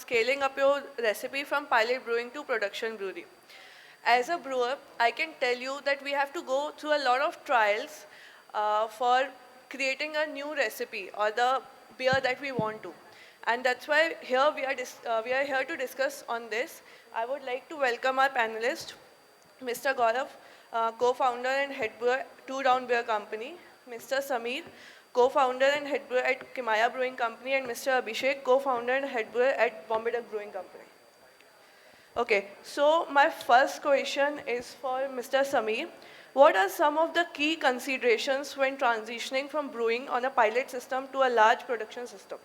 scaling up your recipe from pilot brewing to production brewery. As a brewer, I can tell you that we have to go through a lot of trials for creating a new recipe or the beer that we want to. And that's why here we are here to discuss on this. I would like to welcome our panelist, Mr. Gaurav, co-founder and head brewer, Two Down Beer Company, Mr. Sameer, co-founder and head brewer at Kimaya Brewing Company, and Mr. Abhishek, co-founder and head brewer at Bombay Duck Brewing Company. Okay, so my first question is for Mr. Sameer. What are some of the key considerations when transitioning from brewing on a pilot system to a large production system?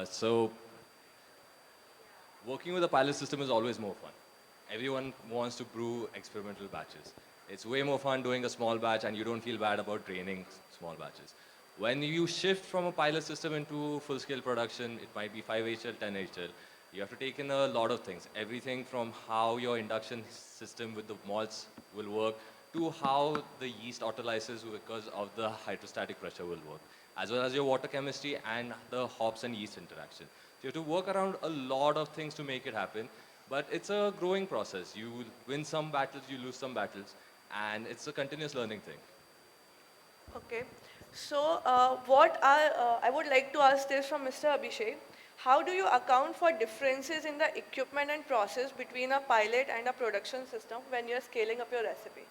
So working with a pilot system is always more fun. Everyone wants to brew experimental batches. It's way more fun doing a small batch and you don't feel bad about draining small batches. When you shift from a pilot system into full-scale production, it might be 5HL, 10HL. You have to take in a lot of things. Everything from how your induction system with the malts will work to how the yeast autolysis because of the hydrostatic pressure will work, as well as your water chemistry and the hops and yeast interaction. So you have to work around a lot of things to make it happen, but it's a growing process. You win some battles, you lose some battles, and it's a continuous learning thing. Okay, so I would like to ask this from Mr. Abhishek. How do you account for differences in the equipment and process between a pilot and a production system when you're scaling up your recipe?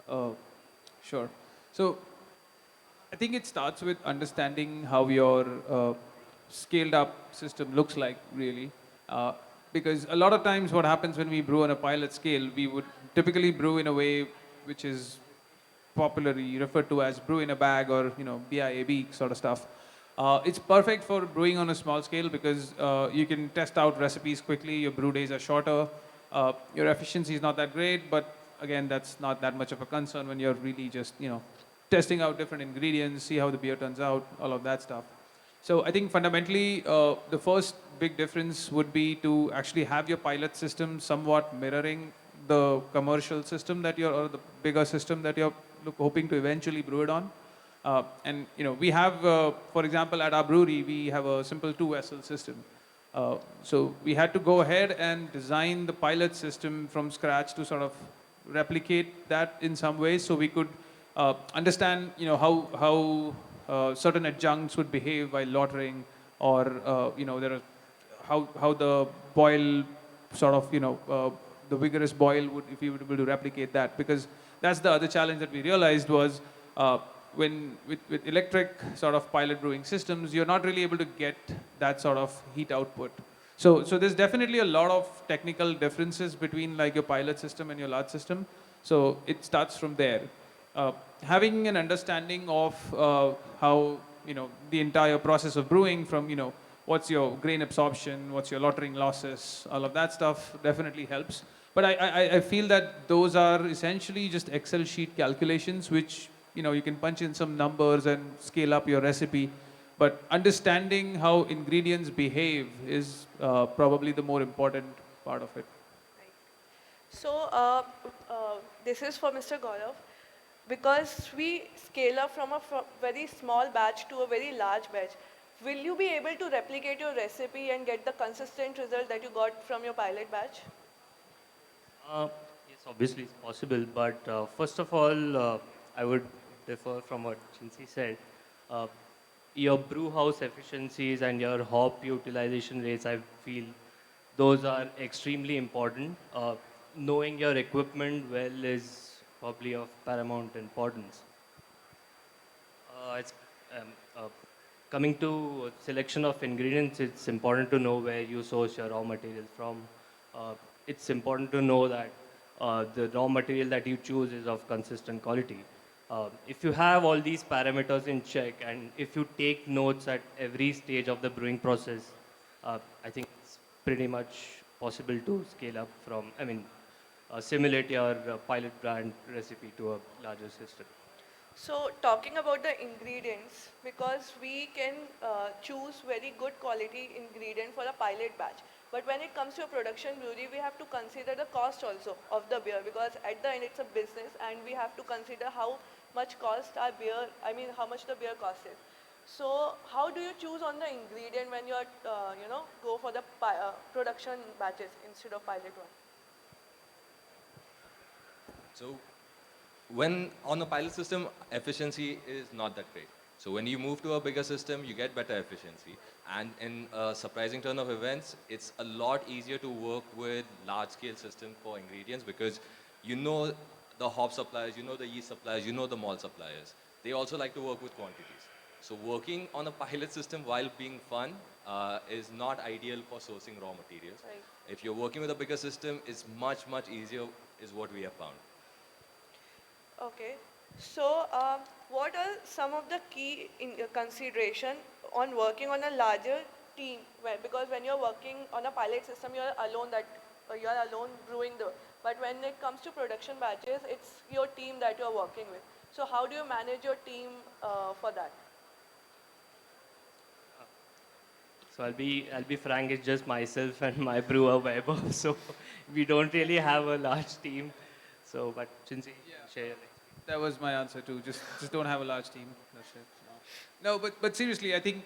Uh, sure. So I think it starts with understanding how your scaled up system looks like, really. Uh, because a lot of times what happens when we brew on a pilot scale, we would typically brew in a way which is popularly referred to as brew in a bag or, BIAB sort of stuff. It's perfect for brewing on a small scale because you can test out recipes quickly, your brew days are shorter, your efficiency is not that great, but again, that's not that much of a concern when you're really just, testing out different ingredients, see how the beer turns out, all of that stuff. So I think fundamentally, the first big difference would be to actually have your pilot system somewhat mirroring the commercial system that or the bigger system that you're hoping to eventually brew it on. And we have, for example, at our brewery, we have a simple two-vessel system. So we had to go ahead and design the pilot system from scratch to sort of replicate that in some ways, so we could understand, how certain adjuncts would behave while lautering, or there are how the boil sort of the vigorous boil would, if we were able to replicate that, because that's the other challenge that we realized was when with electric sort of pilot brewing systems, you're not really able to get that sort of heat output. So there's definitely a lot of technical differences between like your pilot system and your large system. So it starts from there. Having an understanding of how the entire process of brewing, from what's your grain absorption, what's your lautering losses, all of that stuff definitely helps. But I feel that those are essentially just Excel sheet calculations, which you can punch in some numbers and scale up your recipe. But understanding how ingredients behave is probably the more important part of it. So this is for Mr. Gaurav. Because we scale up from a very small batch to a very large batch, will you be able to replicate your recipe and get the consistent result that you got from your pilot batch? Yes, obviously it's possible, but first of all, I would differ from what Chinsi said. Uh, your brew house efficiencies and your hop utilization rates, I feel those are extremely important. Knowing your equipment well is probably of paramount importance. It's um, uh, Coming to selection of ingredients, it's important to know where you source your raw material from. Uh, it's important to know that the raw material that you choose is of consistent quality. If you have all these parameters in check and if you take notes at every stage of the brewing process, I think it's pretty much possible to scale up from, simulate your pilot brand recipe to a larger system. So talking about the ingredients, because we can choose very good quality ingredient for a pilot batch. But when it comes to a production brewery, we have to consider the cost also of the beer, because at the end it's a business and we have to consider how much cost our beer, I mean how much the beer costs is. So how do you choose on the ingredient when you're, go for the production batches instead of pilot one? So when on a pilot system, efficiency is not that great. So when you move to a bigger system, you get better efficiency. And in a surprising turn of events, it's a lot easier to work with large-scale system for ingredients because you know the hop suppliers, you know the yeast suppliers, you know the malt suppliers. They also like to work with quantities. So working on a pilot system while being fun is not ideal for sourcing raw materials. Right. If you're working with a bigger system, it's much, much easier is what we have found. Okay. So, what are some of the key consideration on working on a larger team? Well, because when you're working on a pilot system, you're alone you're alone brewing the. But when it comes to production batches, it's your team that you're working with. So, how do you manage your team for that? So I'll be frank. It's just myself and my brewer Weber. So we don't really have a large team. So, but since you share your experience. That was my answer too. Just don't have a large team. That's it. No, but seriously, I think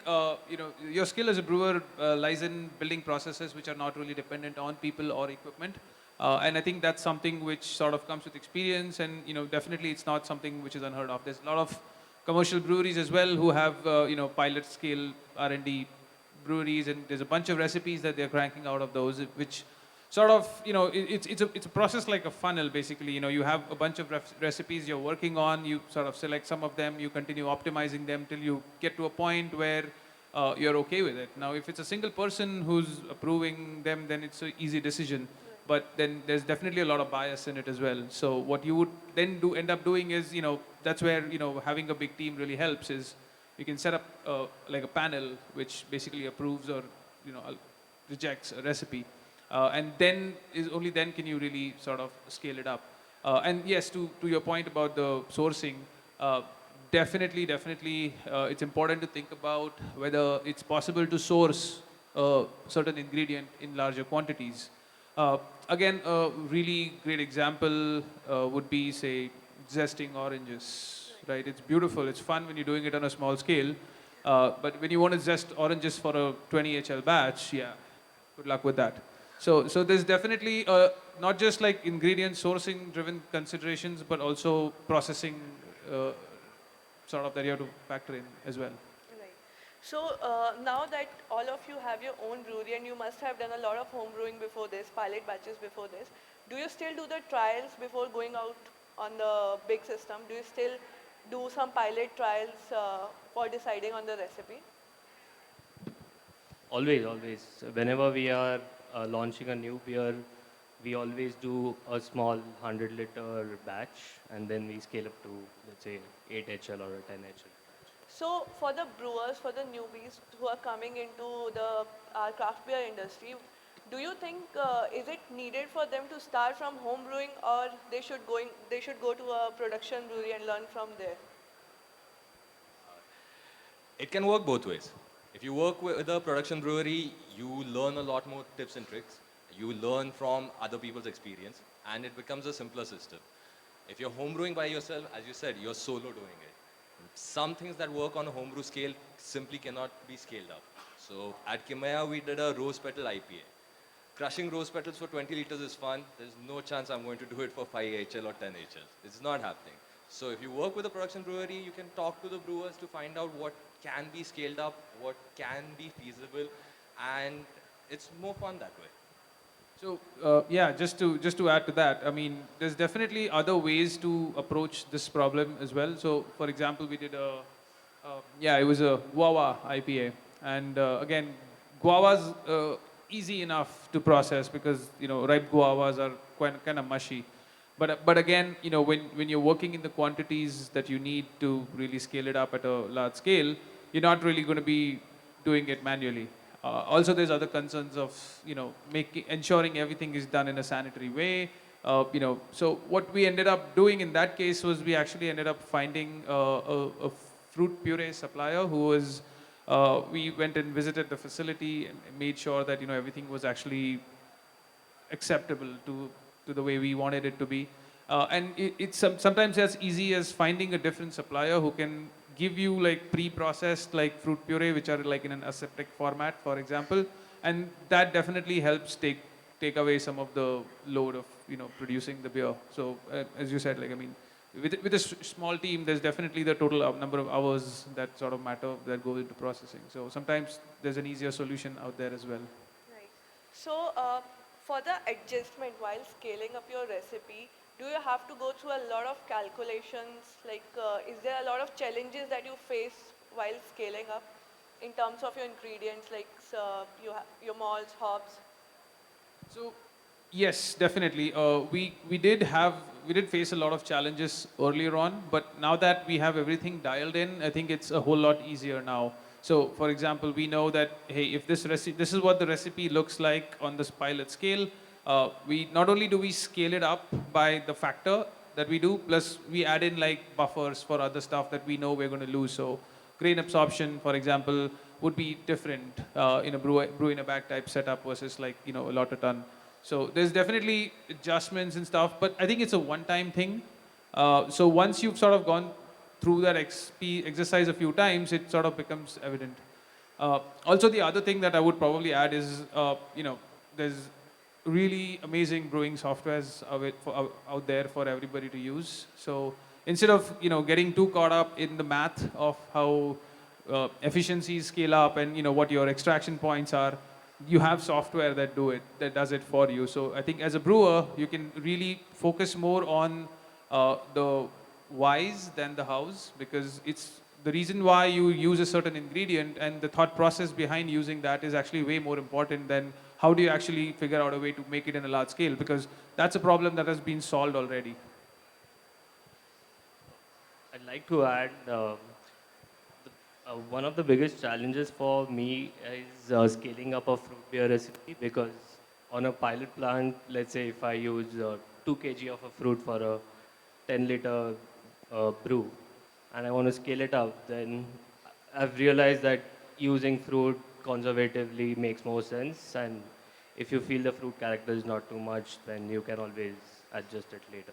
your skill as a brewer lies in building processes which are not really dependent on people or equipment. And I think that's something which sort of comes with experience, and definitely it's not something which is unheard of. There's a lot of commercial breweries as well who have pilot scale R&D breweries, and there's a bunch of recipes that they're cranking out of those, which sort of it's a process like a funnel basically. You have a bunch of recipes you're working on, you sort of select some of them, you continue optimizing them till you get to a point where you're okay with it. Now if it's a single person who's approving them, then it's an easy decision, but then there's definitely a lot of bias in it as well. So what you would then end up doing is, that's where having a big team really helps, is you can set up like a panel which basically approves or rejects a recipe, and then only then can you really sort of scale it up. And yes, to your point about the sourcing, definitely it's important to think about whether it's possible to source a certain ingredient in larger quantities. Again, a really great example would be, say, zesting oranges, right? It's beautiful, it's fun when you're doing it on a small scale, but when you want to zest oranges for a 20 HL batch, yeah, good luck with that. So there's definitely not just like ingredient sourcing driven considerations, but also processing sort of that you have to factor in as well. Right. So now that all of you have your own brewery and you must have done a lot of home brewing before this, pilot batches before this, do you still do the trials before going out on the big system? Do you still do some pilot trials for deciding on the recipe? Always, always. Whenever we are launching a new beer, we always do a small 100-liter batch, and then we scale up to, let's say, 8 HL or a 10 HL. So for the brewers, for the newbies who are coming into the craft beer industry, do you think is it needed for them to start from home brewing, or they should go to a production brewery and learn from there? It can work both ways. If you work with a production brewery, you learn a lot more tips and tricks. You learn from other people's experience, and it becomes a simpler system. If you're homebrewing by yourself, as you said, you're solo doing it. Some things that work on a homebrew scale simply cannot be scaled up. So at Kimaya, we did a rose petal IPA. Crushing rose petals for 20 liters is fun. There's no chance I'm going to do it for 5 HL or 10 HL. It's not happening. So if you work with a production brewery, you can talk to the brewers to find out what can be scaled up, what can be feasible, and it's more fun that way. So yeah, just to add to that, I mean, there's definitely other ways to approach this problem as well. So for example, we did it was a guava IPA, and again, guavas easy enough to process because ripe guavas are kind of mushy. But again, when you're working in the quantities that you need to really scale it up at a large scale, you're not really going to be doing it manually. Also, there's other concerns of ensuring everything is done in a sanitary way. So what we ended up doing in that case was we actually ended up finding a fruit puree supplier who was We went and visited the facility and made sure that everything was actually acceptable to the way we wanted it to be. And it's sometimes as easy as finding a different supplier who can give you like pre-processed like fruit puree, which are like in an aseptic format, for example, and that definitely helps take away some of the load of producing the beer. So as you said, like I mean, with a small team, there's definitely the total number of hours that sort of matter that go into processing. So sometimes there's an easier solution out there as well. Right. So, for the adjustment while scaling up your recipe, do you have to go through a lot of calculations? Like, is there a lot of challenges that you face while scaling up in terms of your ingredients, like your malts, hops? So yes, definitely. We did face a lot of challenges earlier on, but now that we have everything dialed in, I think it's a whole lot easier now. So, for example, we know that hey, if this is what the recipe looks like on this pilot scale. We not only do we scale it up by the factor that we do, plus we add in like buffers for other stuff that we know we're going to lose. So, grain absorption, for example, would be different in a brew in a bag type setup versus like a lot of ton. So there's definitely adjustments and stuff, but I think it's a one-time thing. So once you've sort of gone through that exercise a few times, it sort of becomes evident. Also, the other thing that I would probably add is, there's really amazing brewing softwares out there for everybody to use. So instead of getting too caught up in the math of how efficiencies scale up and what your extraction points are, you have software that does it for you. So I think as a brewer, you can really focus more on the whys than the hows, because it's the reason why you use a certain ingredient and the thought process behind using that is actually way more important than how do you actually figure out a way to make it in a large scale, because that's a problem that has been solved already. I'd like to add one of the biggest challenges for me is scaling up a fruit beer recipe, because on a pilot plant, let's say if I use 2 kg of a fruit for a 10-liter brew and I want to scale it up, then I've realized that using fruit conservatively makes more sense. And if you feel the fruit character is not too much, then you can always adjust it later.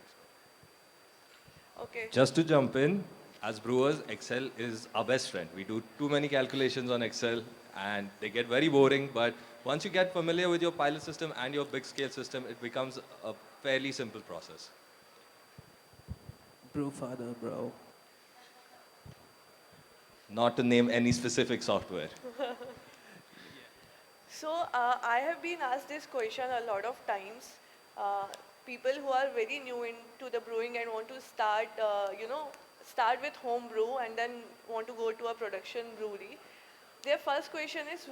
Okay. Just to jump in, as brewers, Excel is our best friend. We do too many calculations on Excel and they get very boring, but once you get familiar with your pilot system and your big scale system, it becomes a fairly simple process. Brew father, bro. Not to name any specific software. So, I have been asked this question a lot of times. Uh, People who are very new into the brewing and want to start with home brew and then want to go to a production brewery. Their first question is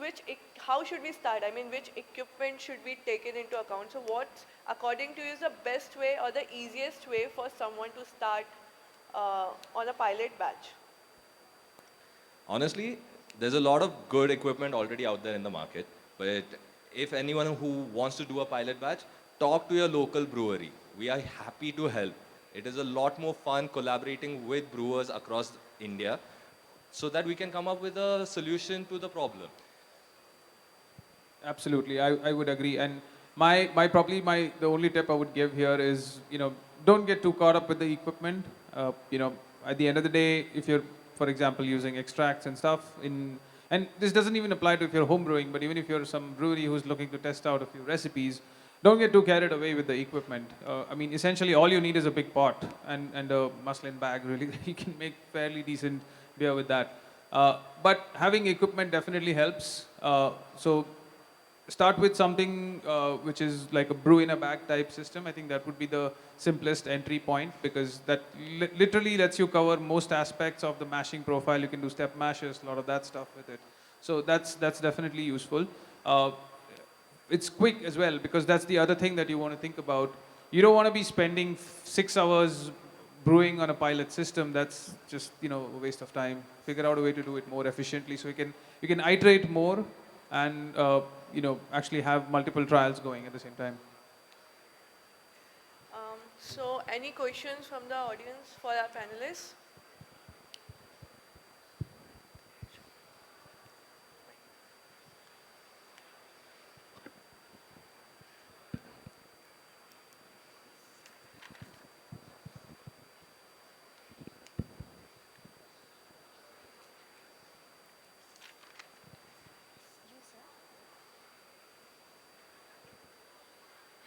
how should we start? I mean, which equipment should be taken into account? So, what, according to you, is the best way or the easiest way for someone to start on a pilot batch? Honestly, there's a lot of good equipment already out there in the market, but if anyone who wants to do a pilot batch, talk to your local brewery. We are happy to help. It is a lot more fun collaborating with brewers across India so that we can come up with a solution to the problem. Absolutely, I would agree. And the only tip I would give here is, don't get too caught up with the equipment. At the end of the day, if you're, for example, using extracts and stuff and this doesn't even apply to if you're home brewing, but even if you're some brewery who's looking to test out a few recipes, don't get too carried away with the equipment. I mean, essentially, all you need is a big pot and a muslin bag, really. You can make fairly decent beer with that. But having equipment definitely helps. So start with something which is like a brew in a bag type system. I think that would be the simplest entry point, because that literally lets you cover most aspects of the mashing profile. You can do step mashes, a lot of that stuff with it. So that's definitely useful. Uh, it's quick as well, because that's the other thing that you want to think about. You don't want to be spending 6 hours brewing on a pilot system. That's just a waste of time. Figure out a way to do it more efficiently, so you can iterate more and actually have multiple trials going at the same time. So, any questions from the audience for our panelists?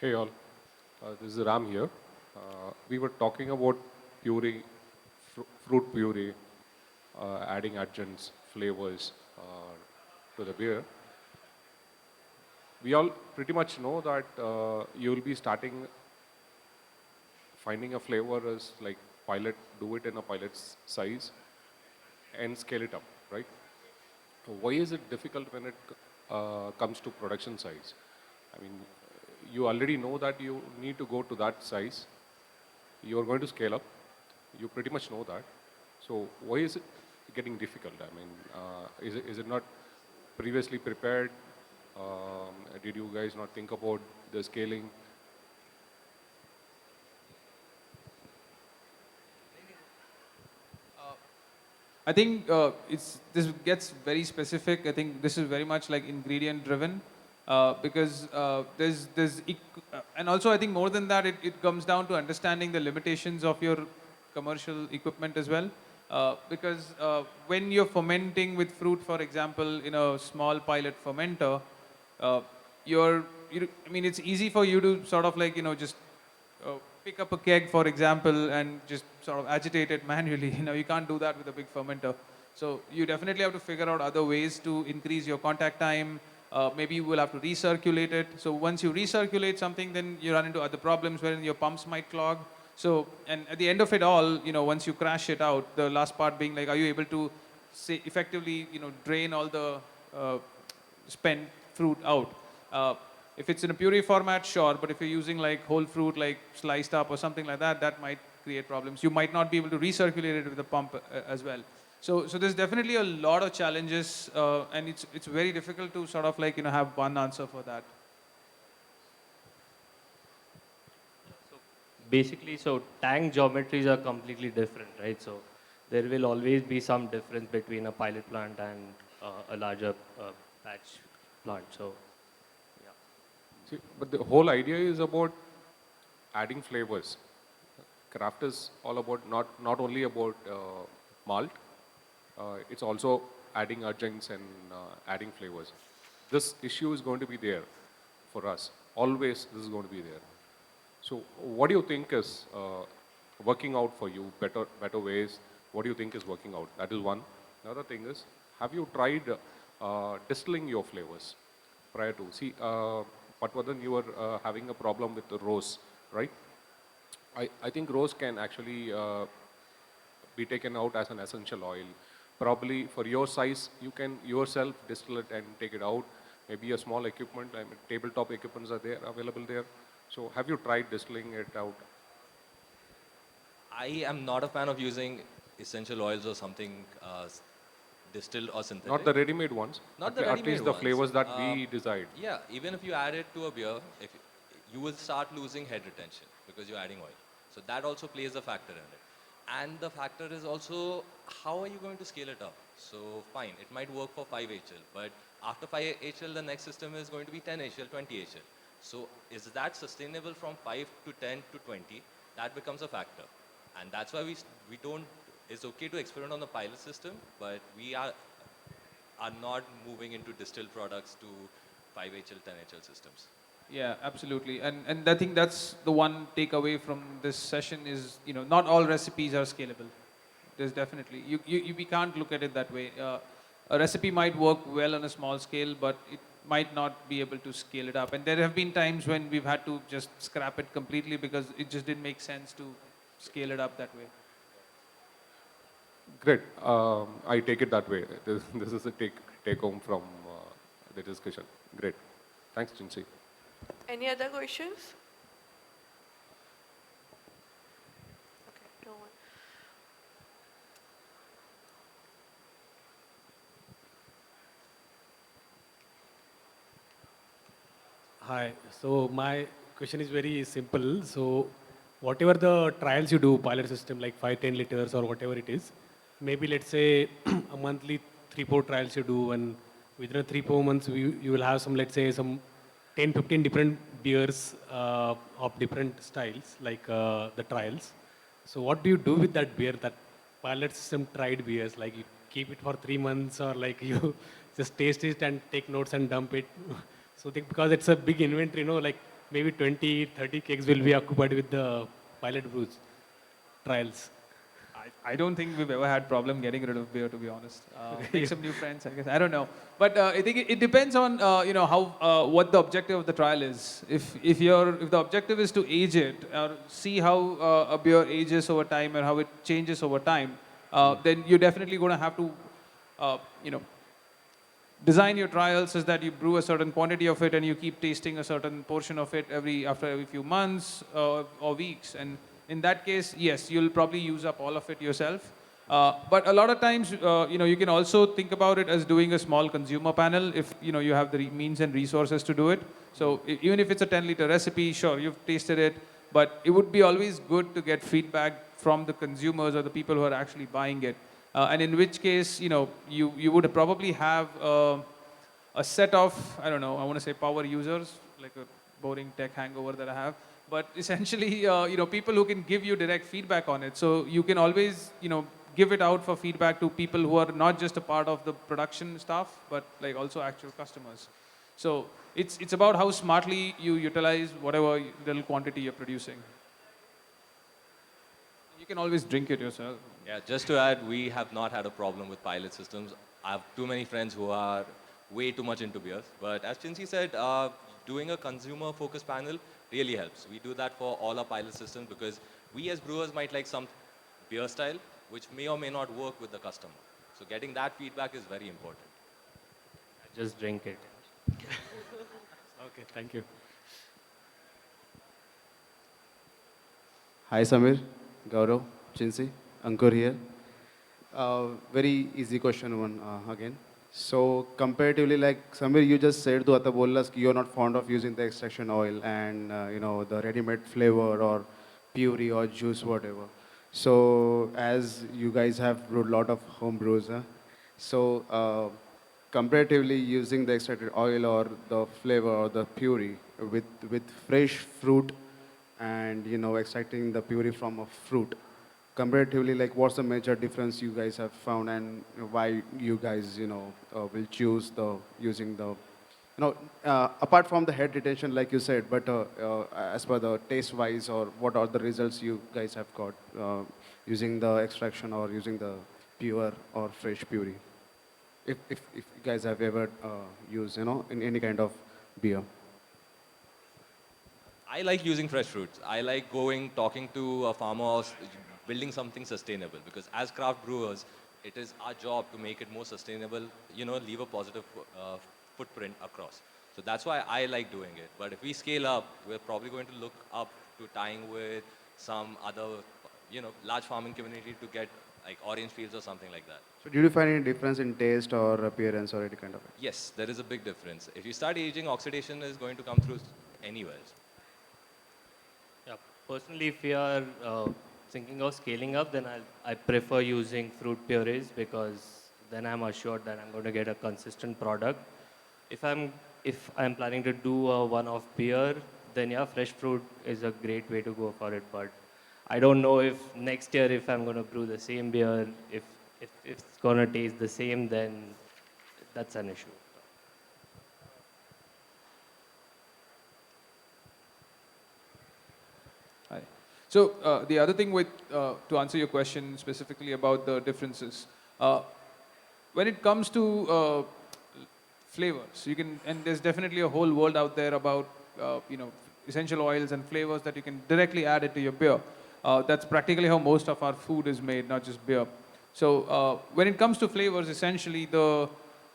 Hey all, this is Ram here. We were talking about puree, fruit puree, adding adjuncts, flavors to the beer. We all pretty much know that you will be starting finding a flavor as like pilot, do it in a pilot's size and scale it up, right? Why is it difficult when it comes to production size? I mean, you already know that you need to go to that size. You are going to scale up. You pretty much know that. So why is it getting difficult? I mean, is it not previously prepared? Did you guys not think about the scaling? I think this gets very specific. I think this is very much like ingredient driven because and also I think more than that, it comes down to understanding the limitations of your commercial equipment as well. Because when you're fermenting with fruit, for example, in a small pilot fermenter, uh, I mean, it's easy for you to sort of like, just uh, pick up a keg, for example, and just sort of agitate it manually. You can't do that with a big fermenter. So you definitely have to figure out other ways to increase your contact time. Maybe you will have to recirculate it. So once you recirculate something, then you run into other problems wherein your pumps might clog. So, and at the end of it all, once you crash it out, the last part being like, are you able to say effectively, drain all the spent fruit out? Uh, if it's in a puree format, sure, but if you're using like whole fruit, like sliced up or something like that, that might create problems. You might not be able to recirculate it with a pump as well. So there's definitely a lot of challenges, and it's very difficult to sort of like have one answer for that. Basically, so tank geometries are completely different, right? So there will always be some difference between a pilot plant and a larger batch plant. So yeah. See, but the whole idea is about adding flavors. Craft is all about not only about malt, it's also adding adjuncts and adding flavors. This issue is going to be there for us. Always, this is going to be there. So, what do you think is working out for you? Better ways. What do you think is working out? That is one. Another thing is, have you tried distilling your flavors prior to? See, Patwadan, you were having a problem with the rose, right? I think rose can actually be taken out as an essential oil. Probably for your size, you can yourself distill it and take it out. Maybe a small equipment, I mean, tabletop equipments are there, available there. So have you tried distilling it out? I am not a fan of using essential oils or something distilled or synthetic. Not the ready-made ones. Not the At ready-made least the ones. flavors that we decide. Yeah, even if you add it to a beer, if you will start losing head retention because you're adding oil. So that also plays a factor in it. And the factor is also how are you going to scale it up? So fine, it might work for 5 HL, but after 5 HL, the next system is going to be 10 HL, 20 HL. So is that sustainable from 5 to 10 to 20? That becomes a factor. And that's why we don't, it's okay to experiment on the pilot system, but we are not moving into distilled products to 5 HL, 10 HL systems. Yeah, absolutely. And I think that's the one takeaway from this session is, not all recipes are scalable. There's definitely, we can't look at it that way. A recipe might work well on a small scale, but it might not be able to scale it up. And there have been times when we've had to just scrap it completely because it just didn't make sense to scale it up that way. Great. I take it that way. This is a take home from the discussion. Great. Thanks, Chinsi. Any other questions? Okay, no one. Hi. So my question is very simple. So whatever the trials you do, pilot system like 5, 10 liters or whatever it is, maybe let's say a monthly 3, 4 trials you do, and within a 3, 4 months you will have some, let's say some 10, 15 different beers of different styles, like the trials. So what do you do with that beer, that pilot system tried beers? Like you keep it for 3 months, or like you just taste it and take notes and dump it? So because it's a big inventory, like maybe 20, 30 kegs will be occupied with the pilot brews trials. I don't think we've ever had problem getting rid of beer, to be honest. Make Yeah. some new friends, I guess. I don't know, but I think it depends on how what the objective of the trial is. If the objective is to age it or see how a beer ages over time and how it changes over time, then you're definitely going to have to uh, you know design your trials is that you brew a certain quantity of it and you keep tasting a certain portion of it after every few months or weeks. And in that case, yes, you'll probably use up all of it yourself. But a lot of times, you can also think about it as doing a small consumer panel if you have the means and resources to do it. So even if it's a 10-liter recipe, sure, you've tasted it, but it would be always good to get feedback from the consumers or the people who are actually buying it. And in which case, you would probably have a set of, I don't know, I want to say power users, like a boring tech hangover that I have. But essentially, people who can give you direct feedback on it. So you can always, give it out for feedback to people who are not just a part of the production staff, but like also actual customers. So it's about how smartly you utilize whatever little quantity you're producing. You can always drink it yourself. Yeah, just to add, we have not had a problem with pilot systems. I have too many friends who are way too much into beers. But as Chinsi said, doing a consumer-focused panel really helps. We do that for all our pilot systems because we as brewers might like some beer style, which may or may not work with the customer. So getting that feedback is very important. Just drink it. Okay, thank you. Hi Samir, Gaurav, Chinsi, Ankur here. Very easy question one again. So comparatively, like Samir, you just said to Ata bollas ki you're not fond of using the extraction oil and the ready-made flavor or puree or juice, whatever. So as you guys have brewed a lot of home brews, so comparatively using the extracted oil or the flavor or the puree with fresh fruit and extracting the puree from a fruit, comparatively, like what's the major difference you guys have found and why you guys will choose the using the apart from the head retention like you said, but as per the taste wise, or what are the results you guys have got using the extraction or using the pure or fresh puree, if you guys have ever used in any kind of beer. I like using fresh fruits. I like talking to a farmer, or building something sustainable. Because as craft brewers, it is our job to make it more sustainable. Leave a positive footprint across. So that's why I like doing it. But if we scale up, we're probably going to look up to tying with some other, large farming community to get like orange fields or something like that. So did you find any difference in taste or appearance or any kind of it? Yes, there is a big difference. If you start aging, oxidation is going to come through anywhere. Yeah, personally, if we are thinking of scaling up, then I prefer using fruit purees because then I'm assured that I'm going to get a consistent product. If I'm planning to do a one-off beer, then yeah, fresh fruit is a great way to go for it. But I don't know if next year if I'm going to brew the same beer, if it's going to taste the same, then that's an issue. Hi. So the other thing with to answer your question specifically about the differences, when it comes to flavors, and there's definitely a whole world out there about essential oils and flavors that you can directly add it to your beer. That's practically how most of our food is made, not just beer. So when it comes to flavors, essentially the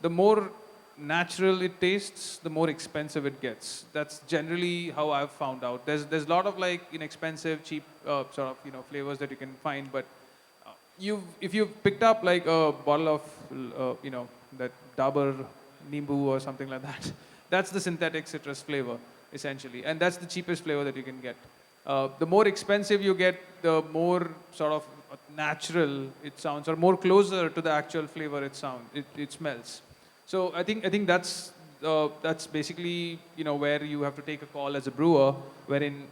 more natural it tastes, the more expensive it gets. That's generally how I've found out. There's a lot of like inexpensive, cheap sort of flavors that you can find, but if you've picked up like a bottle of that Dabur Nimbu or something like that, that's the synthetic citrus flavor essentially, and that's the cheapest flavor that you can get. The more expensive you get, the more sort of natural it sounds, or more closer to the actual flavor it smells. So I think that's basically where you have to take a call as a brewer, wherein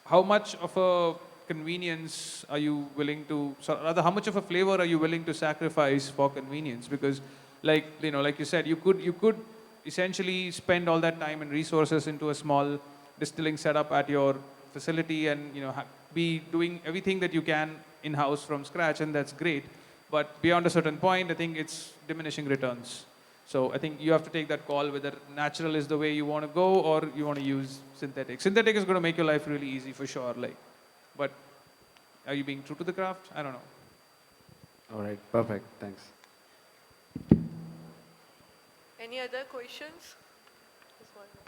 how much of a convenience are you willing to, so rather how much of a flavor are you willing to sacrifice for convenience? Because like you said, you could essentially spend all that time and resources into a small distilling setup at your facility and be doing everything that you can in-house from scratch, and that's great. But beyond a certain point, I think it's diminishing returns. So I think you have to take that call whether natural is the way you want to go or you want to use synthetic. Synthetic is going to make your life really easy for sure. But are you being true to the craft? I don't know. All right, perfect. Thanks. Any other questions? Just one more.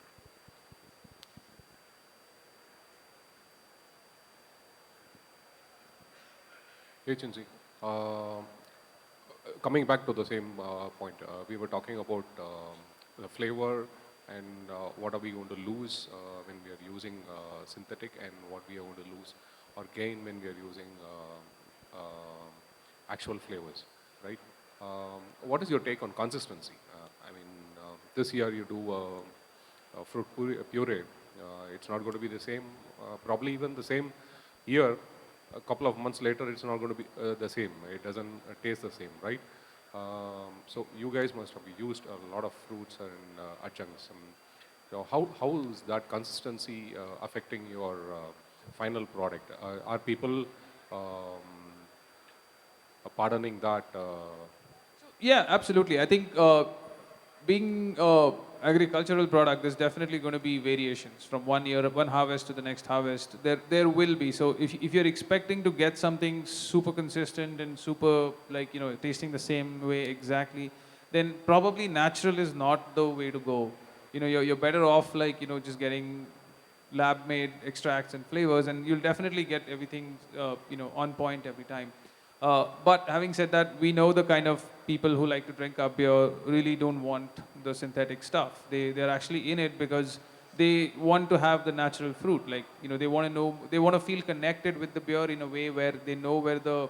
Hey, Chinsi. Coming back to the same point, we were talking about the flavor and what are we going to lose when we are using synthetic, and what we are going to lose or gain when we are using actual flavors, right? What is your take on consistency? I mean, this year you do fruit puree. It's not going to be the same, probably even the same year. A couple of months later, it's not going to be the same. It doesn't taste the same, right? So you guys must have used a lot of fruits and adjuncts. How is that consistency affecting your final product? Are people pardoning that? Yeah, absolutely. I think being agricultural product, there's definitely going to be variations from one year, one harvest to the next harvest. There will be. So if you're expecting to get something super consistent and super tasting the same way exactly, then probably natural is not the way to go. You're better off just getting lab made extracts and flavors, and you'll definitely get everything on point every time. But having said that, we know the kind of people who like to drink our beer really don't want the synthetic stuff. They're actually in it because they want to have the natural fruit. They want to know, they want to feel connected with the beer in a way where they know where the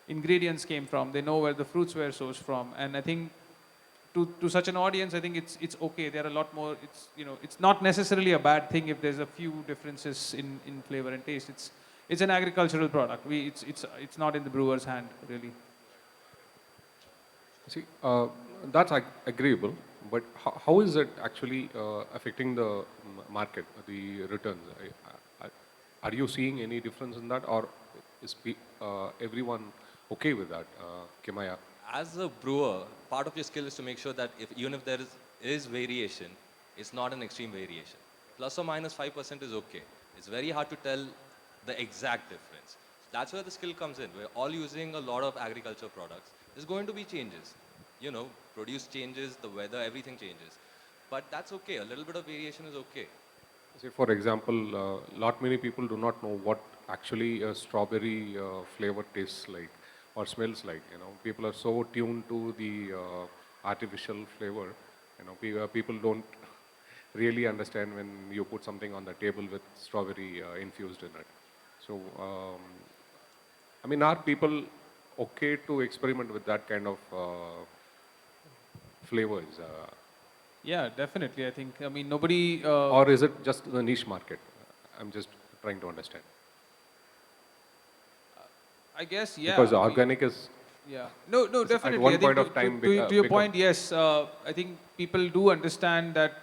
ingredients came from, they know where the fruits were sourced from. And I think to such an audience, I think it's okay. There are a lot more. It's not necessarily a bad thing if there's a few differences in flavor and taste. It's an agricultural product. It's not in the brewer's hand really. See, that's agreeable, but how is it actually affecting the market, the returns? Are you seeing any difference in that, or is everyone okay with that, Kimaya? As a brewer, part of your skill is to make sure that even if there is variation, it's not an extreme variation. Plus or minus 5% is okay. It's very hard to tell the exact difference. That's where the skill comes in. We're all using a lot of agriculture products. There's going to be changes. Produce changes, the weather, everything changes. But that's okay. A little bit of variation is okay. Say, for example, lot many people do not know what actually a strawberry flavor tastes like or smells like. People are so tuned to the artificial flavor. People don't really understand when you put something on the table with strawberry infused in it. So, I mean, are people okay to experiment with that kind of flavors? Yeah, definitely. I think. I mean, nobody. Or is it just the niche market? I'm just trying to understand. I guess yeah. Because organic is. Yeah. No, definitely. At one I think point of time, to your point, yes. I think people do understand that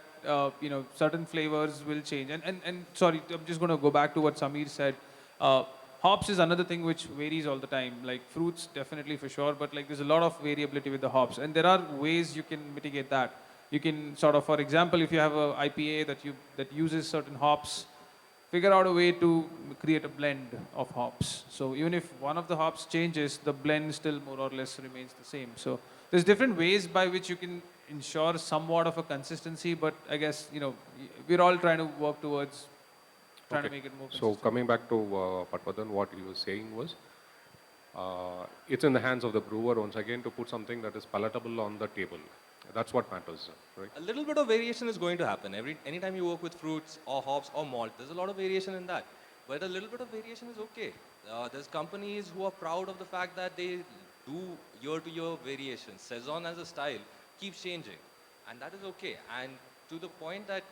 certain flavors will change. And sorry, I'm just going to go back to what Samir said. Hops is another thing which varies all the time. Like fruits, definitely for sure, but there's a lot of variability with the hops, and there are ways you can mitigate that. You can sort of, for example, if you have a IPA that uses certain hops, figure out a way to create a blend of hops. So even if one of the hops changes, the blend still more or less remains the same. So there's different ways by which you can ensure somewhat of a consistency, but I guess, we're all trying to work towards trying to make it more consistent. So coming back to Patwadan, what he was saying was, it's in the hands of the brewer once again to put something that is palatable on the table. That's what matters, right? A little bit of variation is going to happen. Anytime you work with fruits or hops or malt, there's a lot of variation in that. But a little bit of variation is okay. There's companies who are proud of the fact that they do year-to-year variations. Saison as a style keeps changing, and that is okay. And to the point that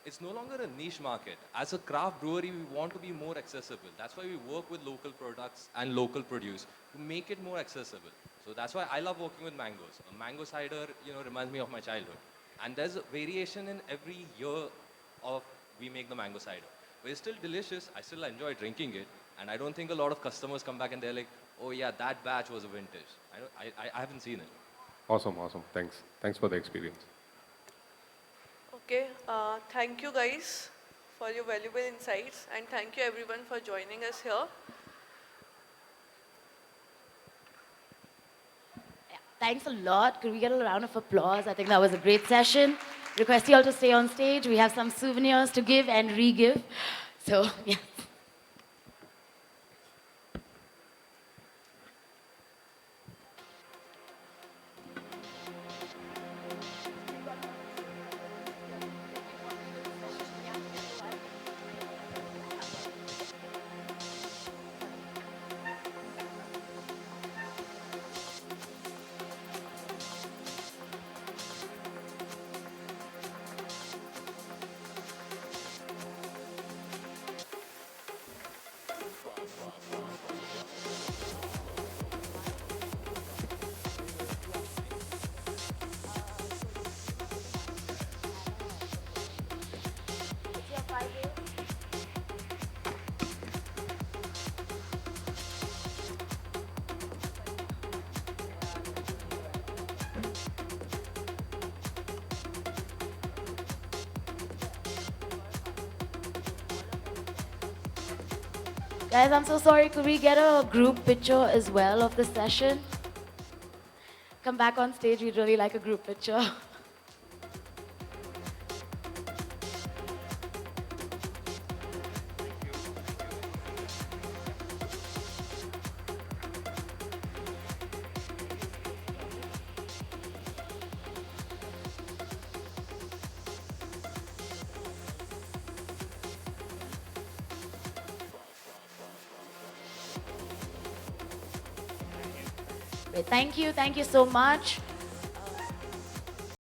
it's no longer a niche market. As a craft brewery, we want to be more accessible. That's why we work with local products and local produce to make it more accessible. So that's why I love working with mangoes. A mango cider, reminds me of my childhood. And there's a variation in every year of we make the mango cider. But it's still delicious. I still enjoy drinking it. And I don't think a lot of customers come back and they're like, oh yeah, that batch was a vintage. I haven't seen it. Awesome, awesome. Thanks. Thanks for the experience. Okay, thank you guys for your valuable insights, and thank you everyone for joining us here. Yeah, thanks a lot. Could we get a round of applause? I think that was a great session. Request you all to stay on stage. We have some souvenirs to give and re-give. So, yeah. Guys, I'm so sorry. Could we get a group picture as well of the session? Come back on stage. We'd really like a group picture. Thank you so much.